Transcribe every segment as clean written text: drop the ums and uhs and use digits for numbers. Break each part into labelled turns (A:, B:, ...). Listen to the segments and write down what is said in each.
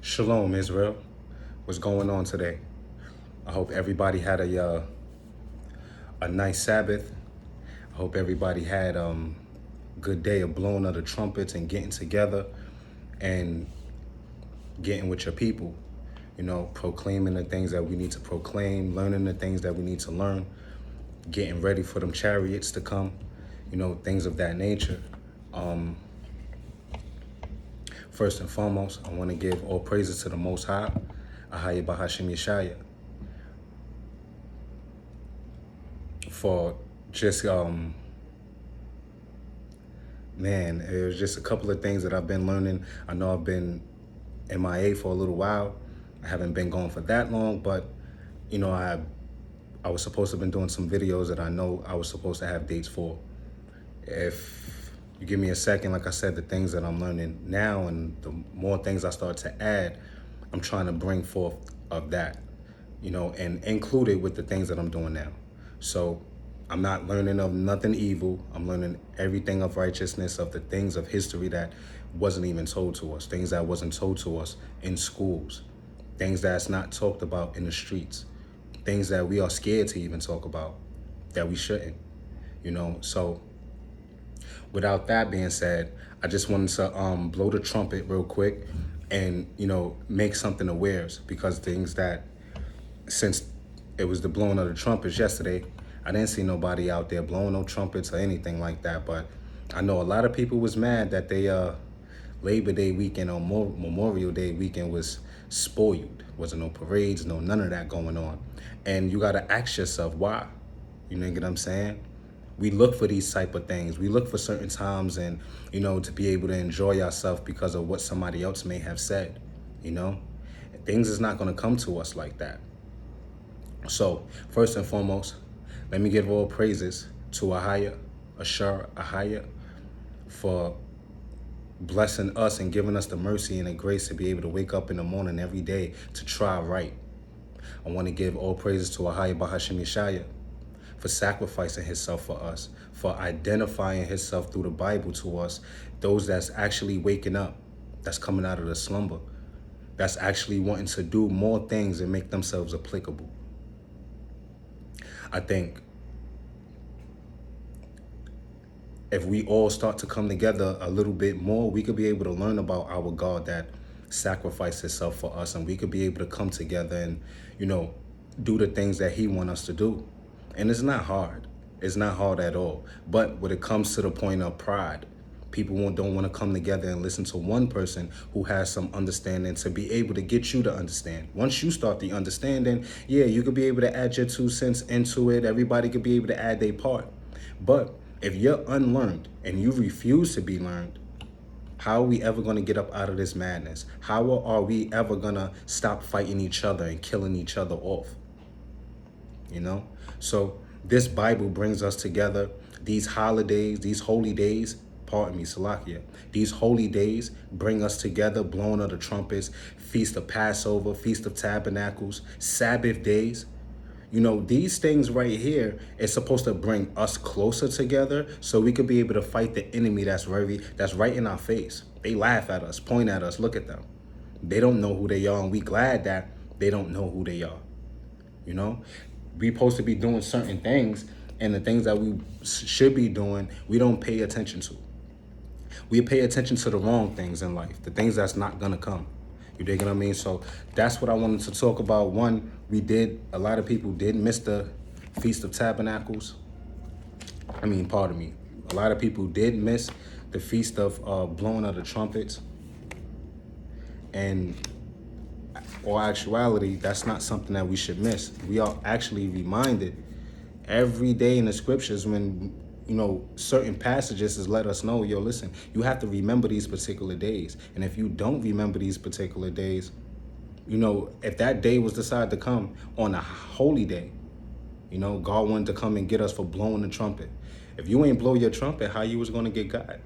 A: Shalom, Israel. What's going on today? I hope everybody had a nice Sabbath. I hope everybody had good day of blowing of the trumpets and getting together and getting with your people. You know, proclaiming the things that we need to proclaim, learning the things that we need to learn, getting ready for them chariots to come. You know, things of that nature. First and foremost, I want to give all praises to the Most High, Ahaya Bahashim Yeshaya, for just, man, it was just a couple of things that I've been learning. I know I've been MIA for a little while. I haven't been going for that long, but, you know, I was supposed to have been doing some videos that I know I was supposed to have dates for. If you give me a second, like I said, the things that I'm learning now and the more things I start to add, I'm trying to bring forth of that, you know, and include it with the things that I'm doing now. So I'm not learning of nothing evil. I'm learning everything of righteousness, of the things of history that wasn't even told to us, things that wasn't told to us in schools, things that's not talked about in the streets, things that we are scared to even talk about, that we shouldn't, you know. So without that being said, I just wanted to blow the trumpet real quick and, you know, make something aware, because things that, since it was the blowing of the trumpets yesterday, I didn't see nobody out there blowing no trumpets or anything like that. But I know a lot of people was mad that they Labor Day weekend or Memorial Day weekend was spoiled. Wasn't no parades, none of that going on. And you got to ask yourself why. You know what I'm saying? We look for these type of things. We look for certain times and, you know, to be able to enjoy ourselves because of what somebody else may have said, you know. Things is not going to come to us like that. So first and foremost, let me give all praises to Ahaya, Ahaya, for blessing us and giving us the mercy and the grace to be able to wake up in the morning every day to try right. I want to give all praises to Ahaya Bahashim Yeshaya for sacrificing himself for us, for identifying himself through the Bible to us, those that's actually waking up, that's coming out of the slumber, that's actually wanting to do more things and make themselves applicable. I think if we all start to come together a little bit more, we could be able to learn about our God that sacrificed himself for us, and we could be able to come together and, you know, do the things that he wants us to do. And it's not hard. It's not hard at all. But when it comes to the point of pride, people don't want to come together and listen to one person who has some understanding to be able to get you to understand. Once you start the understanding, yeah, you could be able to add your 2 cents into it. Everybody could be able to add their part. But if you're unlearned and you refuse to be learned, how are we ever going to get up out of this madness? How are we ever going to stop fighting each other and killing each other off? You know? So this Bible brings us together. These holidays, these holy days, pardon me, Salakia, these holy days bring us together, blowing of the trumpets, Feast of Passover, Feast of Tabernacles, Sabbath days. You know, these things right here is supposed to bring us closer together so we could be able to fight the enemy that's right in our face. They laugh at us, point at us, look at them. They don't know who they are, and we glad that they don't know who they are. You know, we supposed to be doing certain things, and the things that we should be doing, we don't pay attention to. We pay attention to the wrong things in life, the things that's not gonna come. You dig what I mean? So that's what I wanted to talk about. One, a lot of people did miss the Feast of Tabernacles. Pardon me. A lot of people did miss the Feast of blowing of the trumpets. And or actuality, that's not something that we should miss. We are actually reminded every day in the scriptures when, you know, certain passages is let us know, yo, listen, you have to remember these particular days. And if you don't remember these particular days, you know, if that day was decided to come on a holy day, you know, God wanted to come and get us for blowing the trumpet. If you ain't blow your trumpet, how you was going to get God?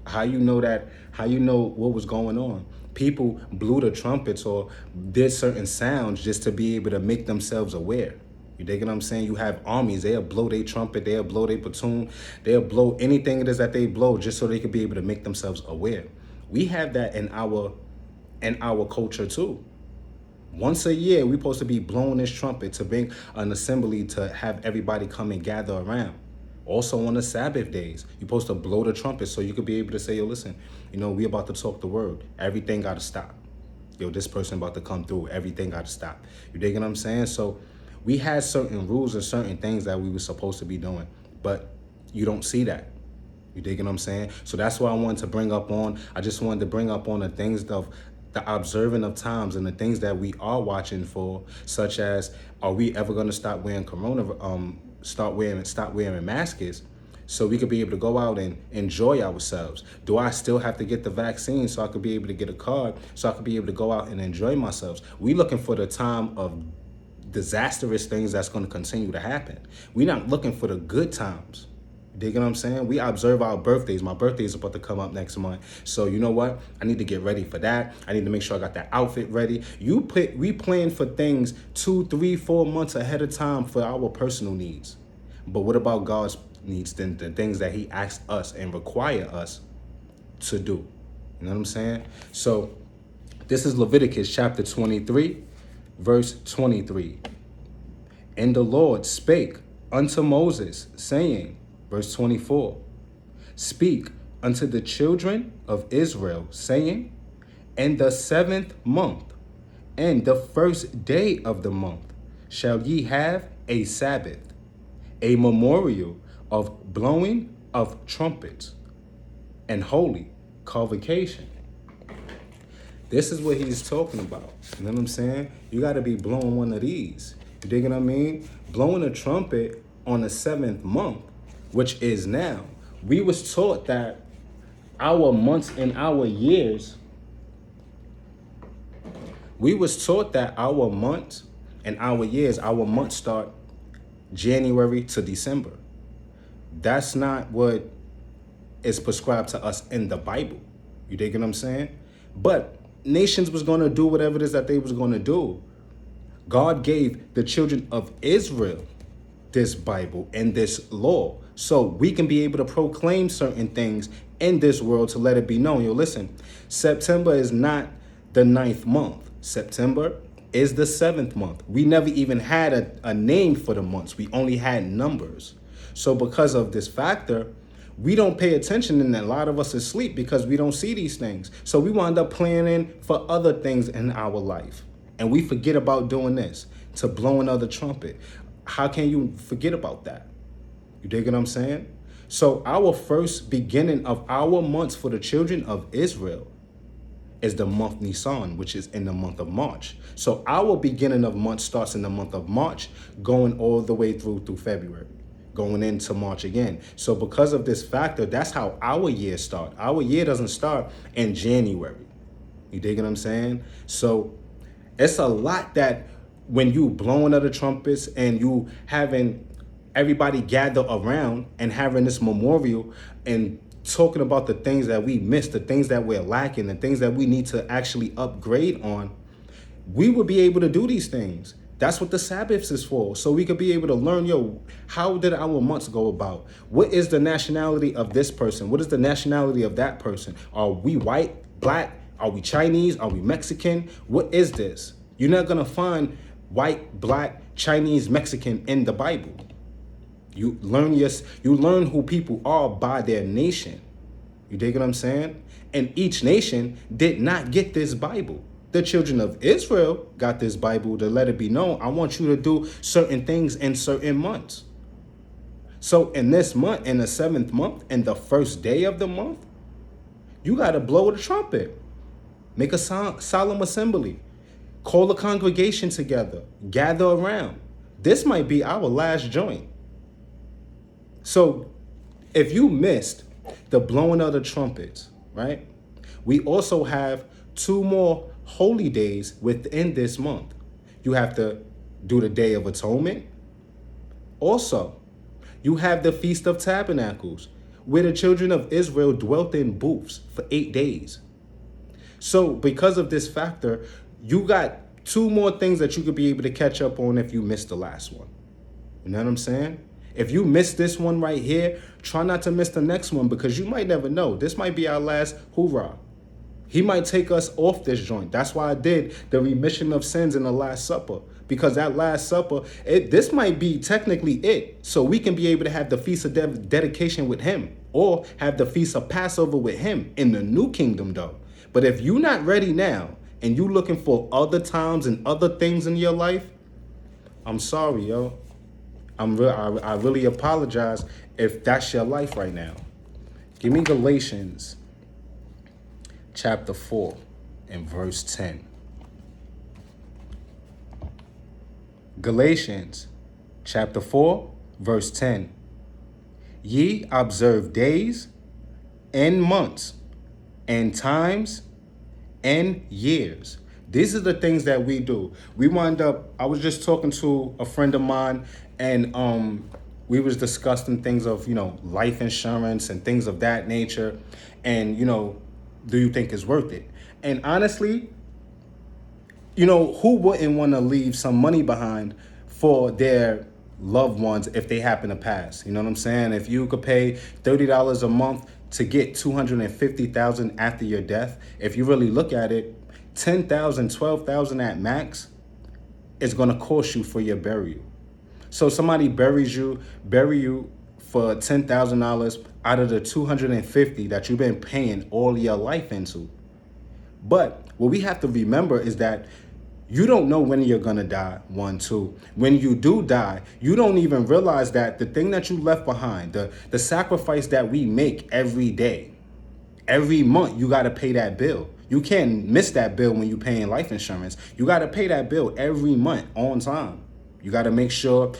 A: How you know that? How you know what was going on? People blew the trumpets or did certain sounds just to be able to make themselves aware. You dig what I'm saying? You have armies, they'll blow their trumpet, they'll blow their platoon, they'll blow anything it is that they blow just so they could be able to make themselves aware. We have that in our in our culture too. Once a year, we're supposed to be blowing this trumpet to bring an assembly to have everybody come and gather around. Also on the Sabbath days, you're supposed to blow the trumpet so you could be able to say, yo, listen, we about to talk the word. Everything got to stop. Yo, this person about to come through. Everything got to stop. You dig what I'm saying? So we had certain rules and certain things that we were supposed to be doing, but you don't see that. You dig what I'm saying? So that's what I wanted to bring up on. I just wanted to bring up on the things of the observing of times and the things that we are watching for, such as, are we ever going to stop wearing stop wearing masks so we could be able to go out and enjoy ourselves? Do I still have to get the vaccine so I could be able to get a card so I could be able to go out and enjoy myself? We looking for the time of disastrous things that's going to continue to happen. We're not looking for the good times. Dig what I'm saying? We observe our birthdays. My birthday is about to come up next month. So you know what? I need to get ready for that. I need to make sure I got that outfit ready. We plan for things 2, 3, 4 months ahead of time for our personal needs. But what about God's needs? Then the things that he asks us and require us to do. You know what I'm saying? So this is Leviticus chapter 23, verse 23. And the Lord spake unto Moses, saying, verse 24, speak unto the children of Israel, saying, in the 7th month, and the first day of the month, shall ye have a Sabbath, a memorial of blowing of trumpets, and holy convocation. This is what he's talking about. You know what I'm saying? You got to be blowing one of these. You dig what I mean? Blowing a trumpet on the 7th month, which is now. We was taught that our months and our years, our months start January to December. That's not what is prescribed to us in the Bible. You dig what I'm saying? But nations was going to do whatever it is that they was going to do. God gave the children of Israel this Bible and this law so we can be able to proclaim certain things in this world to let it be known. Yo, listen, September is not the 9th month. September is the 7th month. We never even had a name for the months. We only had numbers. So because of this factor, we don't pay attention, and a lot of us is asleep because we don't see these things. So we wind up planning for other things in our life. And we forget about doing this, to blow another trumpet. How can you forget about that? You dig what I'm saying? So our first beginning of our months for the children of Israel is the month Nisan, which is in the month of March. So our beginning of month starts in the month of March, going all the way through February, going into March again. So because of this factor, that's how our year starts. Our year doesn't start in January. You dig what I'm saying? So it's a lot that when you blowing other trumpets and you having everybody gather around and having this memorial and talking about the things that we missed, the things that we're lacking, the things that we need to actually upgrade on, we would be able to do these things. That's what the Sabbaths is for. So we could be able to learn, yo, how did our months go about? What is the nationality of this person? What is the nationality of that person? Are we white, black? Are we Chinese? Are we Mexican? What is this? You're not going to find white, black, Chinese, Mexican in the Bible. You learn who people are by their nation. You dig what I'm saying? And each nation did not get this Bible. The children of Israel got this Bible to let it be known, I want you to do certain things in certain months. So in this month, in the 7th month, and the first day of the month, you got to blow the trumpet. Make a solemn assembly. Call a congregation together. Gather around. This might be our last joint. So if you missed the blowing of the trumpets, right? We also have 2 more holy days within this month. You have to do the Day of Atonement. Also, you have the Feast of Tabernacles, where the children of Israel dwelt in booths for 8 days. So because of this factor, you got 2 more things that you could be able to catch up on if you missed the last one. You know what I'm saying? If you miss this one right here, try not to miss the next one, because you might never know. This might be our last hoorah He might take us off this joint. That's why I did the remission of sins in the Last Supper. Because that Last Supper, this might be technically it. So we can be able to have the Feast of Dedication with him. Or have the Feast of Passover with him in the new kingdom though. But if you're not ready now, and you looking for other times and other things in your life, I'm sorry, yo. I really apologize if that's your life right now. Give me Galatians chapter 4 and verse 10. Galatians chapter 4, verse 10. Ye observe days and months and times and years. These are the things that we do. We wind up, I was just talking to a friend of mine, and we was discussing things of, life insurance and things of that nature. And, do you think it's worth it? And honestly, who wouldn't want to leave some money behind for their loved ones if they happen to pass? You know what I'm saying? If you could pay $30 a month to get $250,000 after your death, if you really look at it, $10,000, $12,000 at max is going to cost you for your burial. So somebody bury you for $10,000 out of the $250 that you've been paying all your life into. But what we have to remember is that you don't know when you're going to die, 1, 2. When you do die, you don't even realize that the thing that you left behind, the sacrifice that we make every day, every month, you got to pay that bill. You can't miss that bill when you're paying life insurance. You got to pay that bill every month on time. You got to make sure,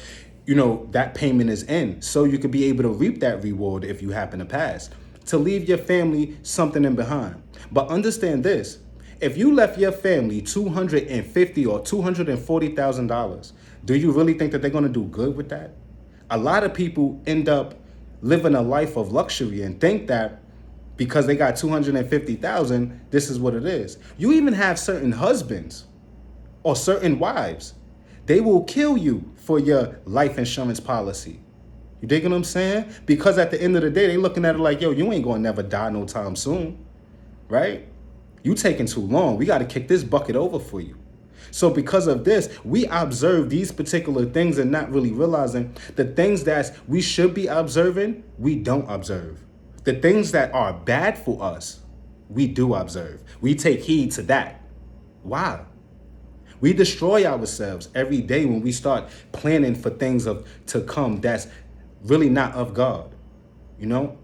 A: that payment is in so you could be able to reap that reward if you happen to pass, to leave your family something in behind. But understand this. If you left your family $250,000 or $240,000, do you really think that they're going to do good with that? A lot of people end up living a life of luxury and think that because they got $250,000, this is what it is. You even have certain husbands or certain wives. They will kill you for your life insurance policy. You dig what I'm saying? Because at the end of the day, they looking at it like, yo, you ain't going to never die no time soon, right? You taking too long. We got to kick this bucket over for you. So because of this, we observe these particular things and not really realizing the things that we should be observing, we don't observe. The things that are bad for us, we do observe. We take heed to that. Why? We destroy ourselves every day when we start planning for things to come that's really not of God.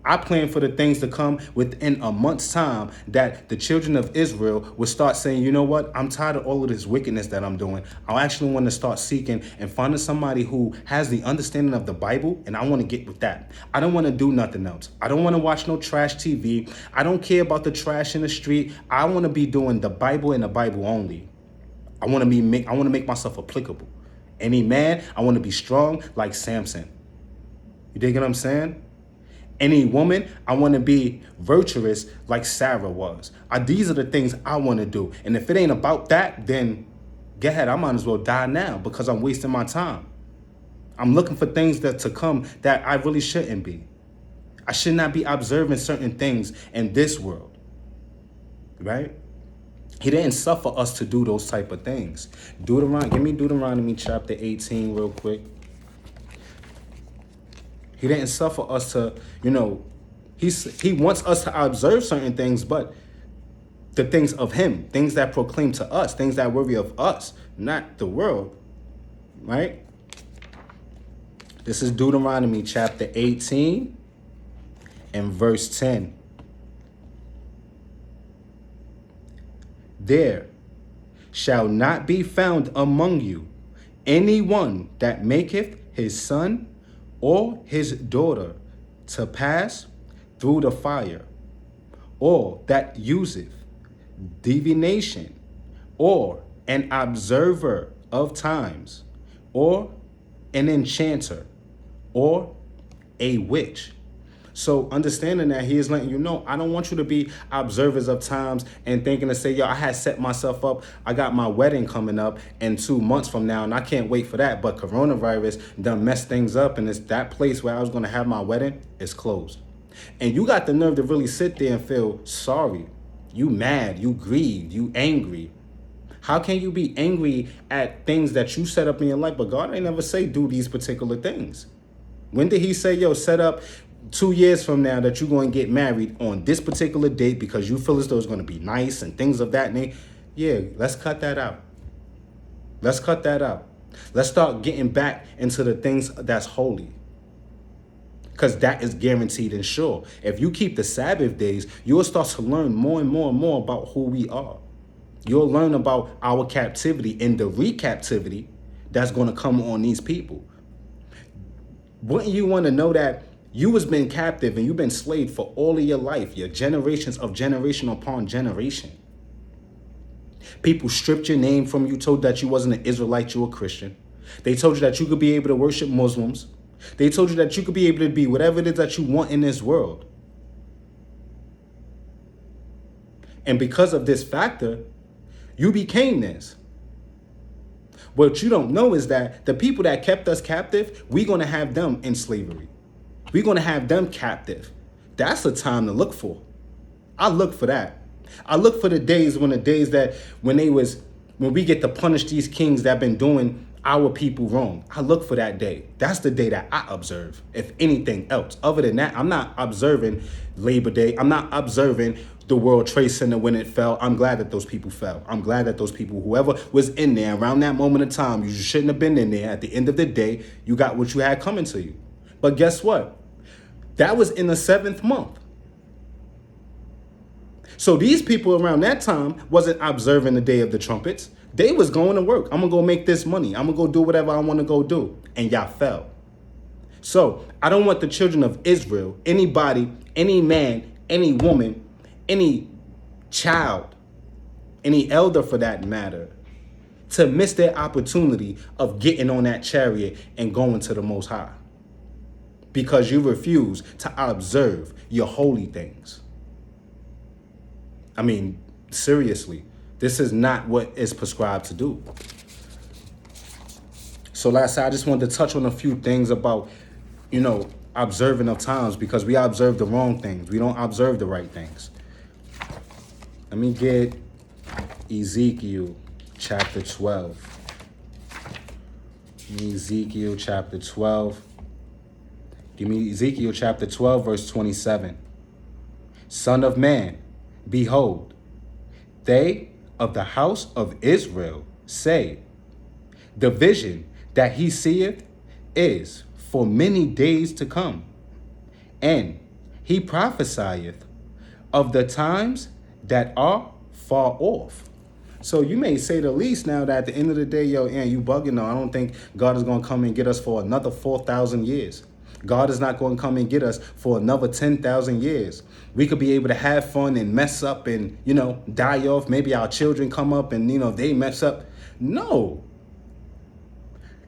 A: I plan for the things to come within a month's time, that the children of Israel will start saying, you know what? I'm tired of all of this wickedness that I'm doing. I actually want to start seeking and finding somebody who has the understanding of the Bible, and I want to get with that. I don't want to do nothing else. I don't want to watch no trash TV. I don't care about the trash in the street. I want to be doing the Bible and the Bible only. I want to make myself applicable. Any man, I want to be strong like Samson. You dig what I'm saying? Any woman, I want to be virtuous like Sarah was. These are the things I want to do. And if it ain't about that, then go ahead. I might as well die now because I'm wasting my time. I'm looking for things to come that I really shouldn't be. I should not be observing certain things in this world, right? He didn't suffer us to do those type of things. Give me Deuteronomy chapter 18 real quick. He didn't suffer us to, he wants us to observe certain things, but the things of him, things that proclaim to us, things that worthy of us, not the world, right? This is Deuteronomy chapter 18 and verse 10. There shall not be found among you anyone that maketh his son or his daughter to pass through the fire, or that useth divination, or an observer of times, or an enchanter, or a witch. So understanding that, he is letting you know, I don't want you to be observers of times and thinking to say, yo, I had set myself up. I got my wedding coming up in 2 months from now, and I can't wait for that. But coronavirus done messed things up, and it's that place where I was going to have my wedding is closed. And you got the nerve to really sit there and feel sorry. You mad, you grieved, you angry. How can you be angry at things that you set up in your life? But God ain't never say do these particular things. When did he say, yo, set up 2 years from now that you're going to get married on this particular date because you feel as though it's going to be nice and things of that nature? Yeah, let's cut that out. Let's cut that out. Let's start getting back into the things that's holy. Because that is guaranteed and sure. If you keep the Sabbath days, you'll start to learn more and more and more about who we are. You'll learn about our captivity and the recaptivity that's going to come on these people. Wouldn't you want to know that you has been captive and you've been slaved for all of your life, your generations of generation upon generation? People stripped your name from you, told that you wasn't an Israelite, you were a Christian. They told you that you could be able to worship Muslims. They told you that you could be able to be whatever it is that you want in this world. And because of this factor, you became this. What you don't know is that the people that kept us captive, we're going to have them in slavery. We're going to have them captive. That's a time to look for. I look for that. I look for the days when we get to punish these kings that have been doing our people wrong. I look for that day. That's the day that I observe, if anything else. Other than that, I'm not observing Labor Day. I'm not observing the World Trade Center when it fell. I'm glad that those people fell. I'm glad that those people, whoever was in there around that moment of time, you shouldn't have been in there. At the end of the day, you got what you had coming to you. But guess what? That was in the 7th month. So these people around that time wasn't observing the day of the trumpets. They was going to work. I'm going to go make this money. I'm going to go do whatever I want to go do. And y'all fell. So I don't want the children of Israel, anybody, any man, any woman, any child, any elder for that matter, to miss their opportunity of getting on that chariot and going to the Most High. Because you refuse to observe your holy things. I mean, seriously, this is not what is prescribed to do. So like I said, I just wanted to touch on a few things about, observing of times, because we observe the wrong things. We don't observe the right things. Let me get Ezekiel chapter 12. Ezekiel chapter 12. Give me Ezekiel chapter 12, verse 27. Son of man, behold, they of the house of Israel say, the vision that he seeth is for many days to come, and he prophesieth of the times that are far off. So you may say the least now that at the end of the day, you bugging. No, I don't think God is going to come and get us for another 4,000 years. God is not going to come and get us for another 10,000 years. We could be able to have fun and mess up and, die off. Maybe our children come up and, they mess up. No.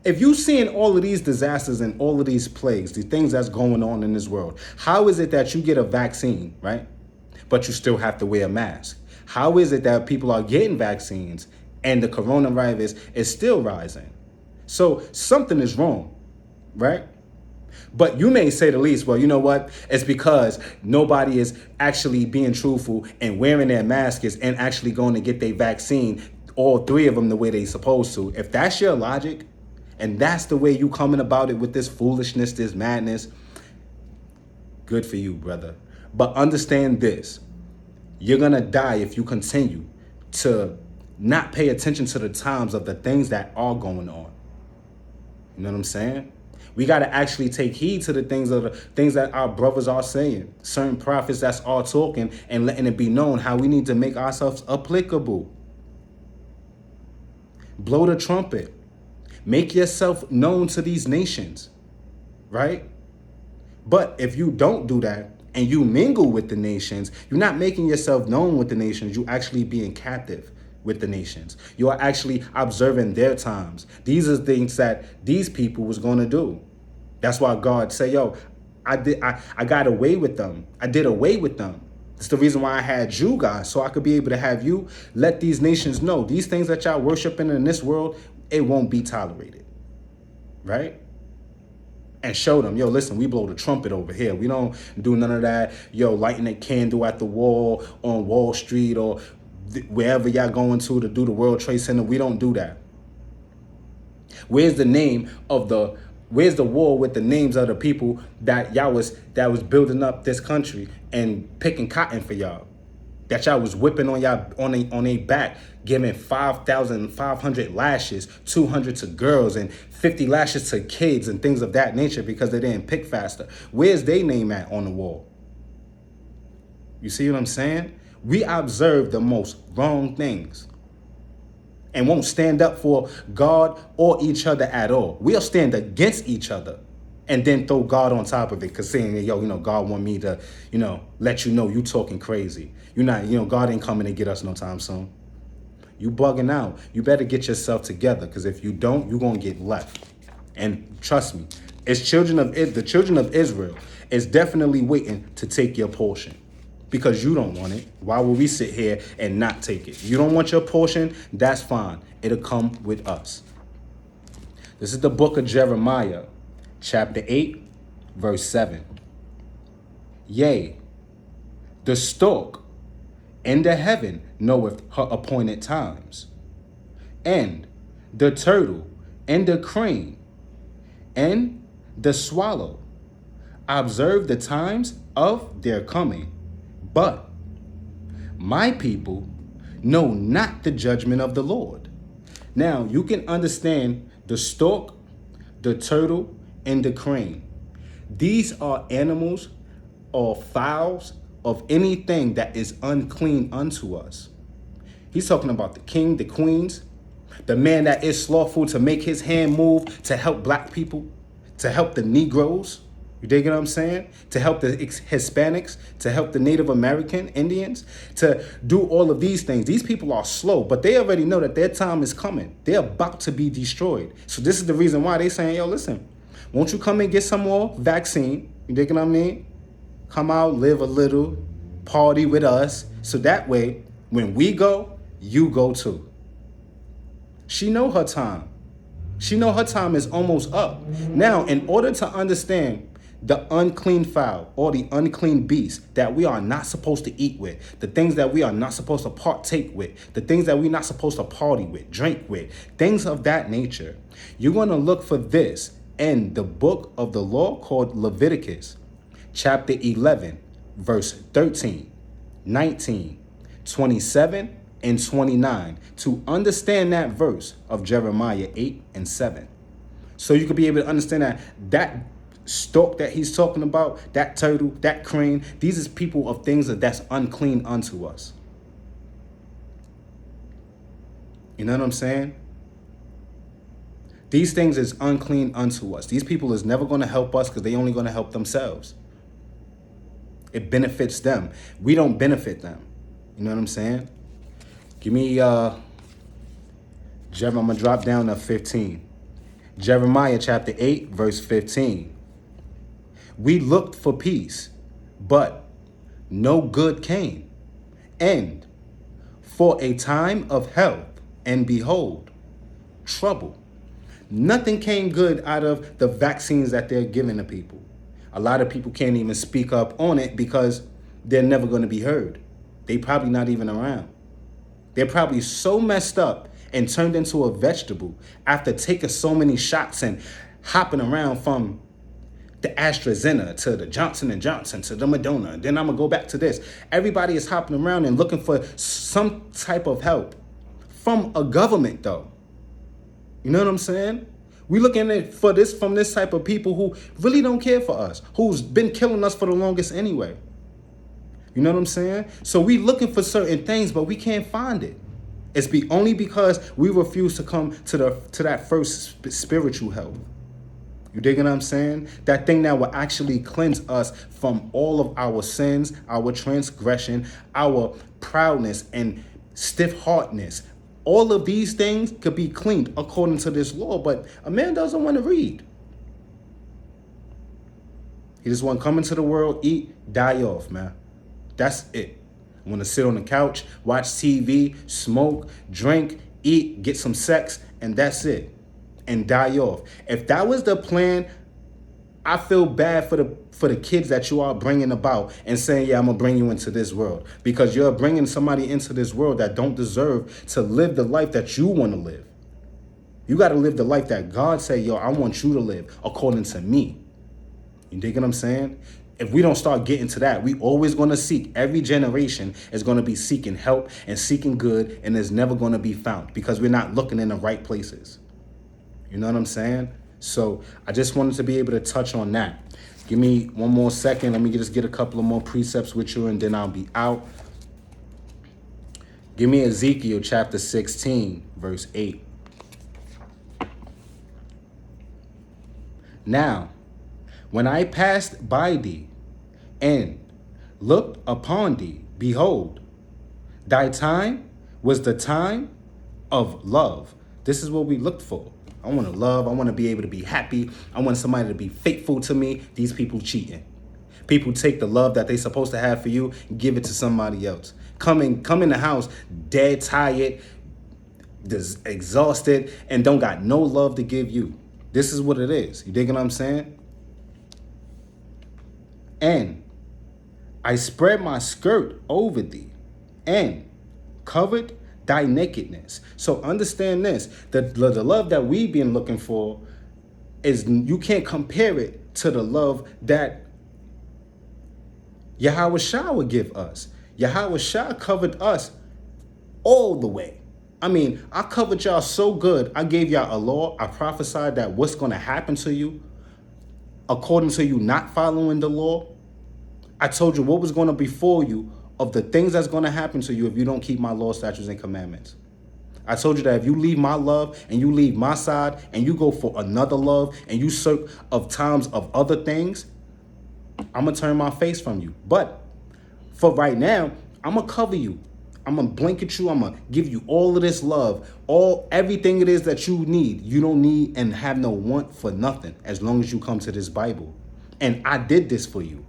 A: If you're seeing all of these disasters and all of these plagues, the things that's going on in this world, how is it that you get a vaccine, right? But you still have to wear a mask? How is it that people are getting vaccines and the coronavirus is still rising? So something is wrong, right? But you may say the least, well, you know what? It's because nobody is actually being truthful and wearing their masks and actually going to get their vaccine, all 3 of them the way they supposed to. If that's your logic and that's the way you coming about it with this foolishness, this madness, good for you, brother. But understand this. You're going to die if you continue to not pay attention to the times of the things that are going on. You know what I'm saying? We got to actually take heed to the things that our brothers are saying. Certain prophets that's all talking and letting it be known how we need to make ourselves applicable. Blow the trumpet. Make yourself known to these nations, right? But if you don't do that and you mingle with the nations, you're not making yourself known with the nations. You're actually being captive with the nations. You are actually observing their times. These are things that these people was going to do. That's why God say, I got away with them. I did away with them. It's the reason why I had you guys, so I could be able to have you let these nations know these things that y'all worshiping in this world, it won't be tolerated. Right? and show them, yo, listen, we blow the trumpet over here. We don't do none of that, yo, lighting a candle at the wall on Wall Street or wherever y'all going to do the World Trade Center. We don't do that. Where's the war with the names of the people that was building up this country and picking cotton for y'all? That y'all was whipping on y'all on a back, giving 5,500 lashes, 200 to girls and 50 lashes to kids and things of that nature because they didn't pick faster. Where's their name at on the wall? You see what I'm saying? We observe the most wrong things and won't stand up for God or each other at all. We'll stand against each other and then throw God on top of it because saying, yo, God want me to, let you know you talking crazy. You're not, God ain't coming to get us no time soon. You bugging out. You better get yourself together because if you don't, you're going to get left. And trust me, the children of Israel is definitely waiting to take your portion. Because you don't want it. Why would we sit here and not take it? You don't want your portion? That's fine. It'll come with us. This is the book of Jeremiah, chapter 8, verse 7. Yea, the stork in the heaven knoweth her appointed times, and the turtle and the crane and the swallow observe the times of their coming. But my people know not the judgment of the Lord. Now, you can understand the stork, the turtle, and the crane. These are animals or fowls of anything that is unclean unto us. He's talking about the king, the queens, the man that is slothful to make his hand move to help black people, to help the Negroes. You dig what I'm saying? To help the Hispanics, to help the Native American Indians, to do all of these things. These people are slow, but they already know that their time is coming. They're about to be destroyed. So this is the reason why they're saying, yo, listen, won't you come and get some more vaccine? You dig what I mean? Come out, live a little, party with us. So that way, when we go, you go too. She know her time. She know her time is almost up. Now, in order to understand the unclean fowl or the unclean beast that we are not supposed to eat with, the things that we are not supposed to partake with, the things that we're not supposed to party with, drink with, things of that nature, you're going to look for this in the book of the law called Leviticus, chapter 11, verse 13, 19, 27, and 29 to understand that verse of Jeremiah 8 and 7. So you could be able to understand that stork that he's talking about, that turtle, that crane, these is people of things that's unclean unto us. You know what I'm saying? These things is unclean unto us. These people is never going to help us because they only going to help themselves. It benefits them. We don't benefit them. You know what I'm saying? Give me, I'm going to drop down to 15. Jeremiah chapter 8, verse 15. We looked for peace, but no good came. And for a time of health, and behold, trouble. Nothing came good out of the vaccines that they're giving to people. A lot of people can't even speak up on it because they're never going to be heard. They probably not even around. They're probably so messed up and turned into a vegetable after taking so many shots and hopping around from the AstraZeneca to the Johnson & Johnson to the Moderna. Then I'm going to go back to this. Everybody is hopping around and looking for some type of help from a government, though. You know what I'm saying? We looking at for this from this type of people who really don't care for us, who's been killing us for the longest anyway. You know what I'm saying? So we looking for certain things, but we can't find it. It's only because we refuse to come to that first spiritual help. You dig what I'm saying? That thing that will actually cleanse us from all of our sins, our transgression, our proudness and stiff-heartedness. All of these things could be cleaned according to this law, but a man doesn't want to read. He just want to come into the world, eat, die off, man. That's it. Want to sit on the couch, watch TV, smoke, drink, eat, get some sex, and that's it. And die off. If that was the plan I feel bad for the kids that you are bringing about and saying, yeah, I'm gonna bring you into this world, because you're bringing somebody into this world that don't deserve to live the life that you want to live. You got to live the life that God say, yo, I want you to live according to me. You dig what I'm saying? If we don't start getting to that, we always going to seek. Every generation is going to be seeking help and seeking good, and is never going to be found because we're not looking in the right places. You know what I'm saying? So I just wanted to be able to touch on that. Give me one more second. Let me just get a couple of more precepts with you, and then I'll be out. Give me Ezekiel chapter 16, verse 8. Now, when I passed by thee and looked upon thee, behold, thy time was the time of love. This is what we looked for. I want to love. I want to be able to be happy. I want somebody to be faithful to me. These people cheating. People take the love that they supposed to have for you and give it to somebody else. Come in the house dead tired, exhausted, and don't got no love to give you. This is what it is. You dig what I'm saying? And I spread my skirt over thee and covered thy nakedness. So understand this, the love that we've been looking for is, you can't compare it to the love that Yahweh Shah would give us. Yahweh Shah covered us all the way. I mean, I covered y'all so good. I gave y'all a law. I prophesied that what's going to happen to you according to you not following the law. I told you what was going to befall you of the things that's going to happen to you if you don't keep my law, statutes, and commandments. I told you that if you leave my love and you leave my side and you go for another love and you search of times of other things, I'm going to turn my face from you. But for right now, I'm going to cover you. I'm going to blanket you. I'm going to give you all of this love, everything it is that you need. You don't need and have no want for nothing as long as you come to this Bible. And I did this for you.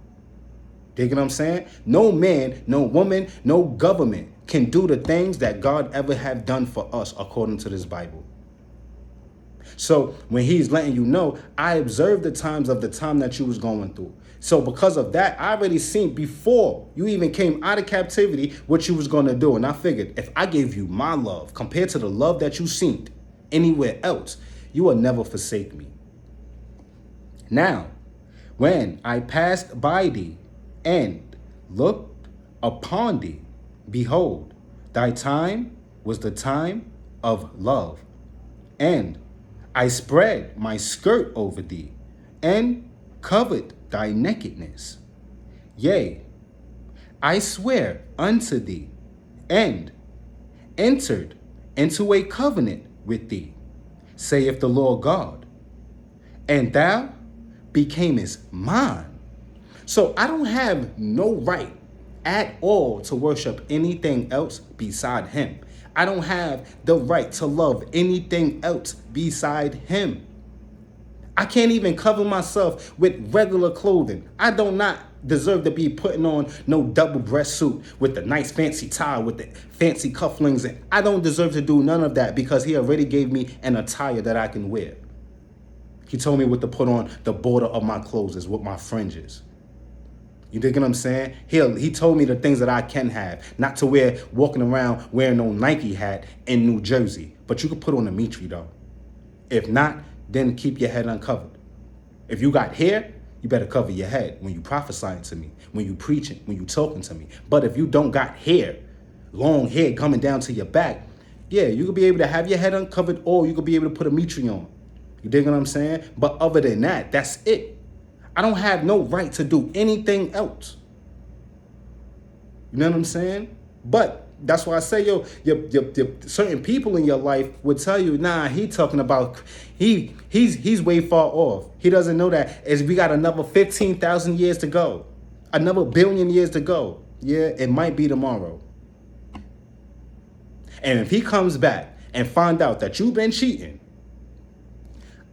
A: Dig what I'm saying? No man, no woman, no government can do the things that God ever have done for us according to this Bible. So when he's letting you know, I observed the times of the time that you was going through. So because of that, I already seen before you even came out of captivity what you was going to do. And I figured if I gave you my love compared to the love that you seen anywhere else, you will never forsake me. Now, when I passed by thee and looked upon thee, behold, thy time was the time of love. And I spread my skirt over thee and covered thy nakedness. Yea, I swear unto thee and entered into a covenant with thee, saith the Lord God, and thou becamest mine. So I don't have no right at all to worship anything else beside him. I don't have the right to love anything else beside him. I can't even cover myself with regular clothing. I do not deserve to be putting on no double breast suit with the nice fancy tie with the fancy cufflinks. And I don't deserve to do none of that because he already gave me an attire that I can wear. He told me what to put on the border of my clothes is with my fringes. You dig what I'm saying? He told me the things that I can have, not to wear walking around wearing no Nike hat in New Jersey. But you can put on a Mitri though. If not, then keep your head uncovered. If you got hair, you better cover your head when you prophesying to me, when you preaching, when you talking to me. But if you don't got hair, long hair coming down to your back, yeah, you could be able to have your head uncovered or you could be able to put a Mitri on. You dig what I'm saying? But other than that, that's it. I don't have no right to do anything else. You know what I'm saying? But that's why I say, your certain people in your life would tell you, nah, he's way far off. He doesn't know that as we got another 15,000 years to go, another billion years to go. Yeah, it might be tomorrow. And if he comes back and find out that you've been cheating,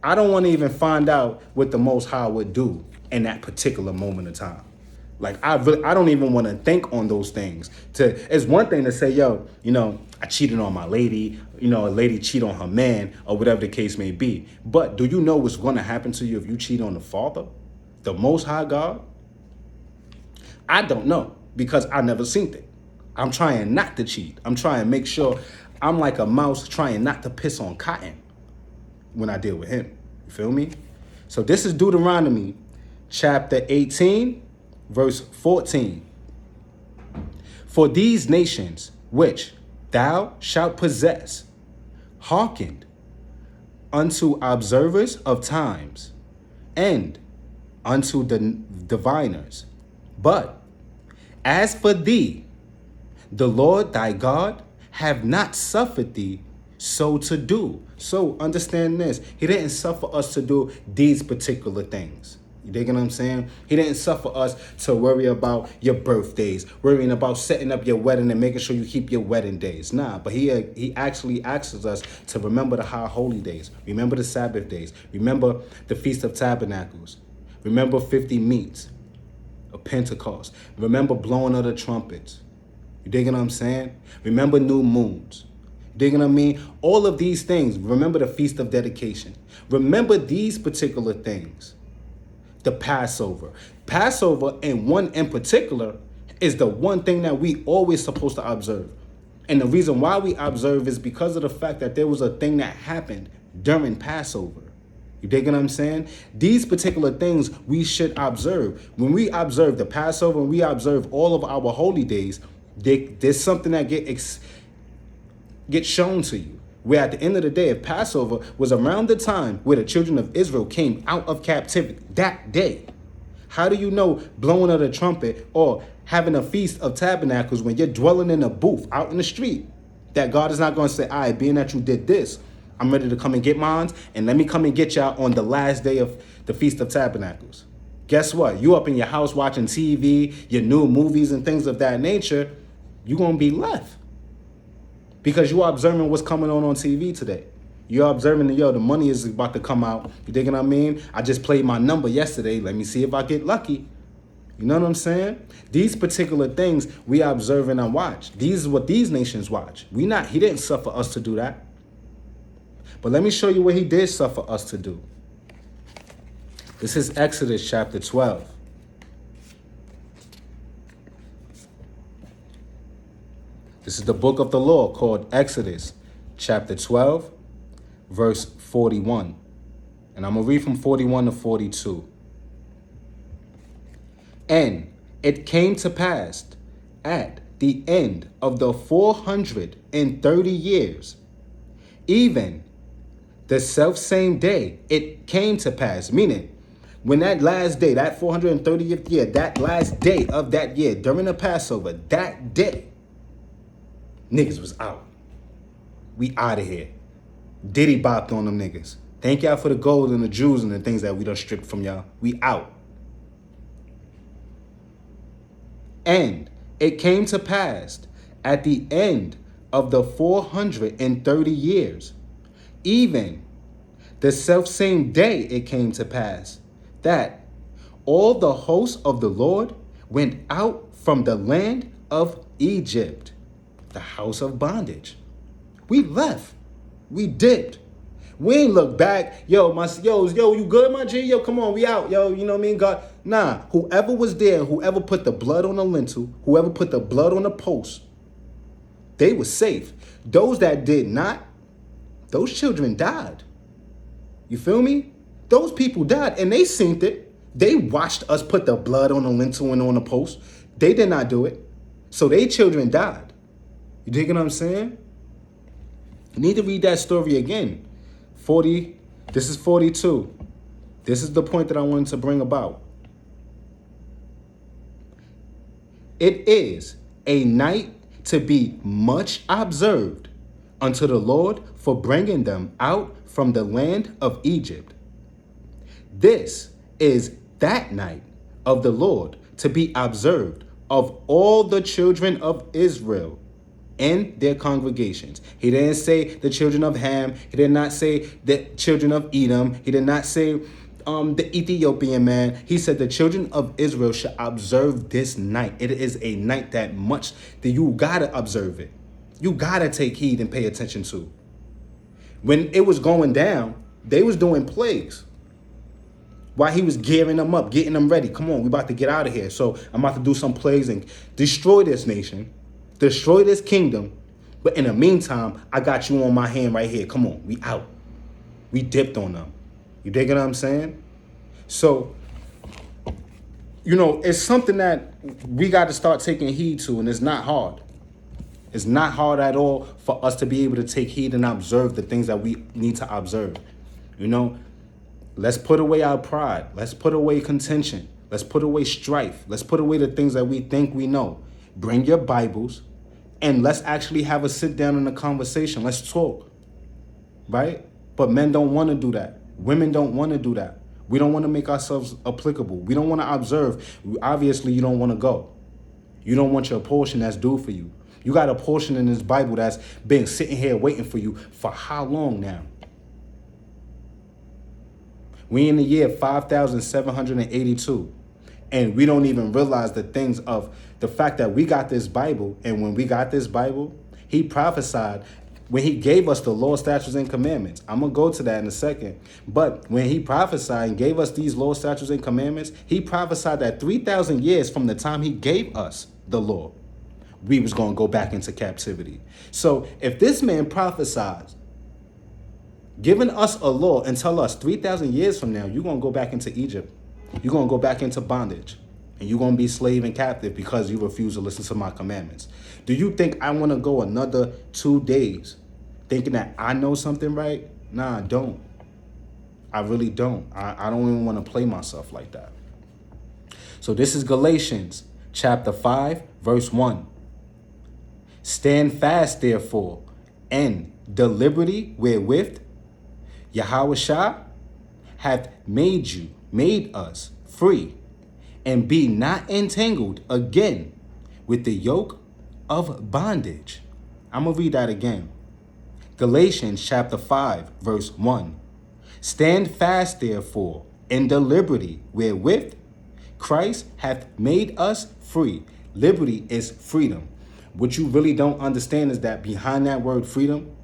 A: I don't want to even find out what the Most High would do in that particular moment of time. Like, I don't even want to think on those things. It's one thing to say, yo, I cheated on my lady, a lady cheat on her man or whatever the case may be. But do you know what's going to happen to you if you cheat on the father? the Most High God? I don't know because I never seen it. I'm trying not to cheat. I'm trying to make sure I'm like a mouse trying not to piss on cotton when I deal with him. You feel me? So this is Deuteronomy chapter 18, verse 14. For these nations which thou shalt possess hearkened unto observers of times and unto the diviners. But as for thee, the Lord thy God have not suffered thee so to do. So understand this. He didn't suffer us to do these particular things. You dig what I'm saying? He didn't suffer us to worry about your birthdays, worrying about setting up your wedding and making sure you keep your wedding days. Nah, but he actually asks us to remember the high holy days, remember the Sabbath days, remember the Feast of Tabernacles, remember 50 meats of Pentecost, remember blowing of the trumpets. You dig what I'm saying? Remember new moons. You dig what I mean? All of these things. Remember the Feast of Dedication. Remember these particular things. The Passover. Passover, and one in particular, is the one thing that we always supposed to observe. And the reason why we observe is because of the fact that there was a thing that happened during Passover. You dig what I'm saying? These particular things we should observe. When we observe the Passover, when we observe all of our holy days, there's something that gets shown to you. Where at the end of the day, if Passover was around the time where the children of Israel came out of captivity, that day, how do you know blowing of the trumpet or having a Feast of Tabernacles when you're dwelling in a booth out in the street, that God is not going to say, all right, being that you did this, I'm ready to come and get mine, and let me come and get y'all on the last day of the Feast of Tabernacles. Guess what? You up in your house watching TV, your new movies and things of that nature, you're going to be left. Because you're observing what's coming on TV today. You're observing that, the money is about to come out. You dig what I mean? I just played my number yesterday. Let me see if I get lucky. You know what I'm saying? These particular things we observe and watch. These is what these nations watch. He didn't suffer us to do that. But let me show you what he did suffer us to do. This is Exodus chapter 12. This is the book of the law called Exodus chapter 12, verse 41. And I'm going to read from 41 to 42. And it came to pass at the end of the 430 years, even the selfsame day, it came to pass. Meaning, when that last day, that 430th year, that last day of that year, during the Passover, that day, niggas was out. We out of here. Diddy bopped on them niggas. Thank y'all for the gold and the jewels and the things that we done stripped from y'all. We out. And it came to pass at the end of the 430 years, even the selfsame day it came to pass, that all the hosts of the Lord went out from the land of Egypt, the house of bondage. We left. We dipped. We ain't look back. Yo, you good, my G? Yo, come on, we out. Yo, you know what I mean? God, nah. Whoever was there, whoever put the blood on the lintel, whoever put the blood on the post, they were safe. Those that did not, those children died. You feel me? Those people died, and they seen it. They watched us put the blood on the lintel and on the post. They did not do it. So they children died. You dig what I'm saying? You need to read that story again. 40, this is 42. This is the point that I wanted to bring about. It is a night to be much observed unto the Lord for bringing them out from the land of Egypt. This is that night of the Lord to be observed of all the children of Israel and their congregations. He didn't say the children of Ham. He did not say the children of Edom. He did not say the Ethiopian man. He said the children of Israel should observe this night. It is a night that you gotta observe it. You gotta take heed and pay attention to. When it was going down, they was doing plagues. While he was gearing them up, getting them ready. Come on, we about to get out of here. So I'm about to do some plays and destroy this nation, destroy this kingdom. But in the meantime, I got you on my hand right here. Come on, we out. We dipped on them. You dig what I'm saying? So, it's something that we got to start taking heed to, and it's not hard. It's not hard at all for us to be able to take heed and observe the things that we need to observe. Let's put away our pride. Let's put away contention. Let's put away strife. Let's put away the things that we think we know. Bring your Bibles and let's actually have a sit down and a conversation. Let's talk, right? But men don't want to do that. Women don't want to do that. We don't want to make ourselves applicable. We don't want to observe. Obviously, you don't want to go. You don't want your portion that's due for you. You got a portion in this Bible that's been sitting here waiting for you for how long now? We in the year 5,782, and we don't even realize the things of the fact that we got this Bible. And when we got this Bible, he prophesied when he gave us the law, statutes, and commandments. I'm going to go to that in a second. But when he prophesied and gave us these law, statutes, and commandments, he prophesied that 3,000 years from the time he gave us the law, we was going to go back into captivity. So if this man prophesied, giving us a law and tell us 3,000 years from now, you're going to go back into Egypt. You're going to go back into bondage. And you're going to be slave and captive because you refuse to listen to my commandments. Do you think I want to go another 2 days thinking that I know something right? Nah, I don't. I really don't. I don't even want to play myself like that. So this is Galatians chapter 5, verse 1. Stand fast, therefore, and the liberty wherewith Yahushua hath made us free, and be not entangled again with the yoke of bondage. I'm going to read that again. Galatians chapter 5, verse 1. Stand fast, therefore, in the liberty wherewith Christ hath made us free. Liberty is freedom. What you really don't understand is that behind that word freedom,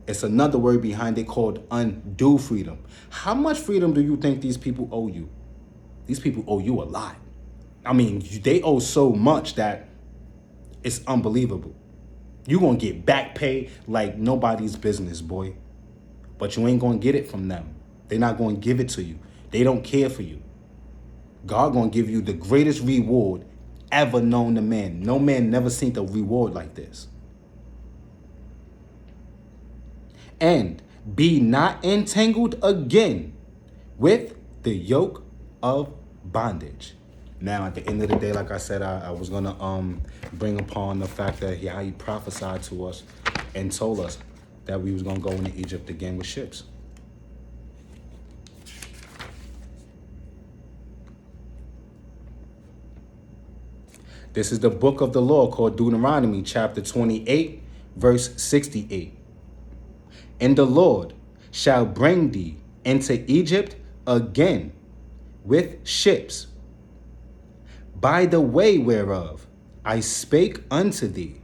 A: it's another word behind it called undue freedom. How much freedom do you think these people owe you? These people owe you a lot. I mean, they owe so much that it's unbelievable. You're going to get back pay like nobody's business, boy. But you ain't going to get it from them. They're not going to give it to you. They don't care for you. God going to give you the greatest reward ever known to man. No man never seen a reward like this. And be not entangled again with the yoke of bondage. Now, at the end of the day, like I said, I was going to bring upon the fact that how he prophesied to us and told us that we was going to go into Egypt again with ships. This is the book of the law called Deuteronomy chapter 28, verse 68. And the Lord shall bring thee into Egypt again with ships, by the way whereof I spake unto thee.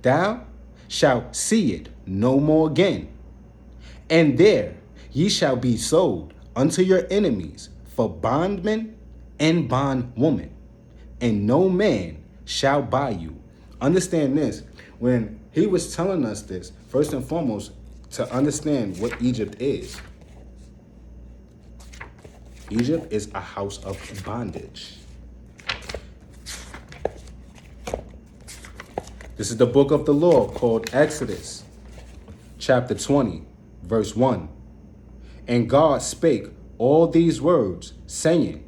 A: Thou shalt see it no more again. And there ye shall be sold unto your enemies for bondmen and bondwomen, and no man shall buy you. Understand this. When he was telling us this, first and foremost, to understand what Egypt is. Egypt is a house of bondage. This is the book of the law called Exodus, chapter 20, verse 1. And God spake all these words, saying,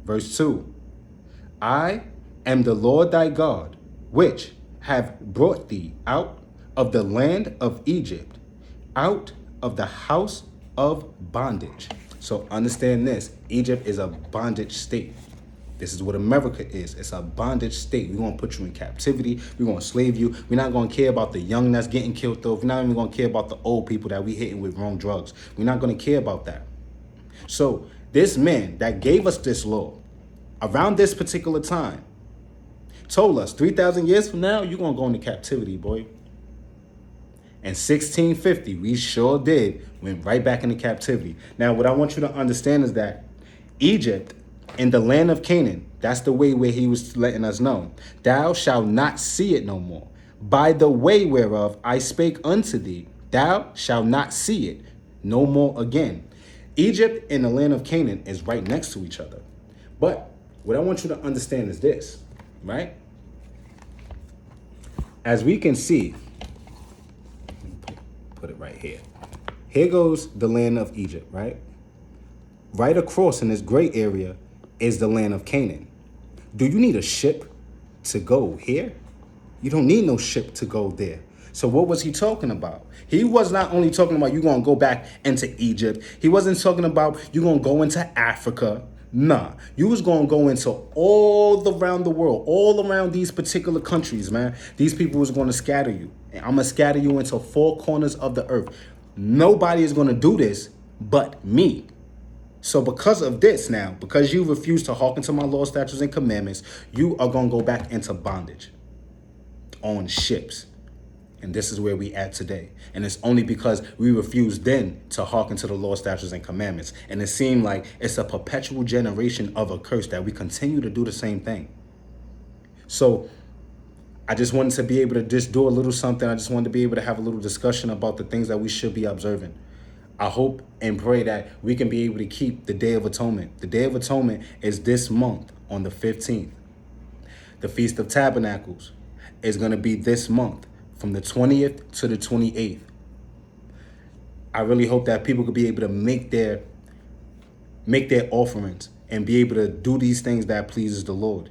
A: verse 2, I am the Lord thy God, which have brought thee out of the land of Egypt, out of the house of bondage. So understand this, Egypt is a bondage state. This is what America is. It's a bondage state. We're going to put you in captivity. We're going to slave you. We're not going to care about the young that's getting killed though. We're not even going to care about the old people that we hitting with wrong drugs. We're not going to care about that. So this man that gave us this law around this particular time told us 3,000 years from now, you're going to go into captivity, boy. And 1650, we sure did, went right back into captivity. Now, what I want you to understand is that Egypt and the land of Canaan. That's the way where he was letting us know. Thou shalt not see it no more. By the way whereof I spake unto thee, thou shalt not see it no more again. Egypt and the land of Canaan is right next to each other. But what I want you to understand is this, right? As we can see, put it right here. Here goes the land of Egypt, right? Right across in this gray area is the land of Canaan. Do you need a ship to go here? You don't need no ship to go there. So what was he talking about? He was not only talking about you gonna go back into Egypt. He wasn't talking about you gonna go into Africa. Nah, you was gonna go into all around the world, all around these particular countries, man. These people was gonna scatter you. And I'm gonna scatter you into four corners of the earth. Nobody is gonna do this but me. So because of this now, because you refuse to hearken to my law, statutes, and commandments, you are going to go back into bondage on ships. And this is where we at today. And it's only because we refused then to hearken to the law, statutes, and commandments. And it seemed like it's a perpetual generation of a curse that we continue to do the same thing. So I just wanted to be able to just do a little something. I just wanted to be able to have a little discussion about the things that we should be observing. I hope and pray that we can be able to keep the Day of Atonement. The Day of Atonement is this month on the 15th. The Feast of Tabernacles is going to be this month from the 20th to the 28th. I really hope that people could be able to make their offerings and be able to do these things that pleases the Lord.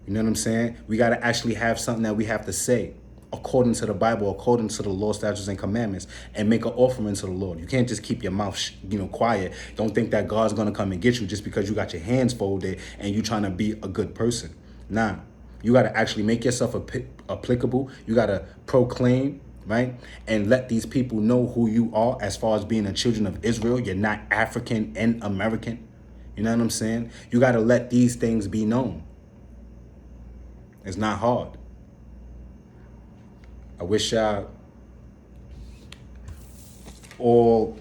A: You know what I'm saying? We got to actually have something that we have to say according to the Bible, according to the law, statutes, and commandments, and make an offering to the Lord. You can't just keep your mouth, quiet. Don't think that God's going to come and get you just because you got your hands folded and you trying to be a good person. Nah, you got to actually make yourself applicable. You got to proclaim, right? And let these people know who you are as far as being a children of Israel. You're not African and American. You know what I'm saying? You got to let these things be known. It's not hard. I wish y'all all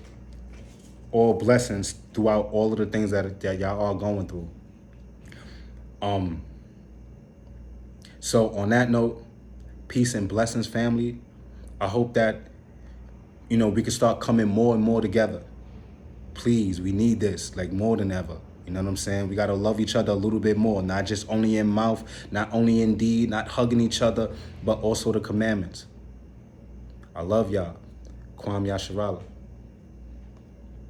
A: blessings throughout all of the things that y'all are going through. So on that note, peace and blessings, family. I hope that, we can start coming more and more together. Please, we need this like more than ever. You know what I'm saying? We got to love each other a little bit more, not just only in mouth, not only in deed, not hugging each other, but also the commandments. I love y'all. Kwam Yasharala.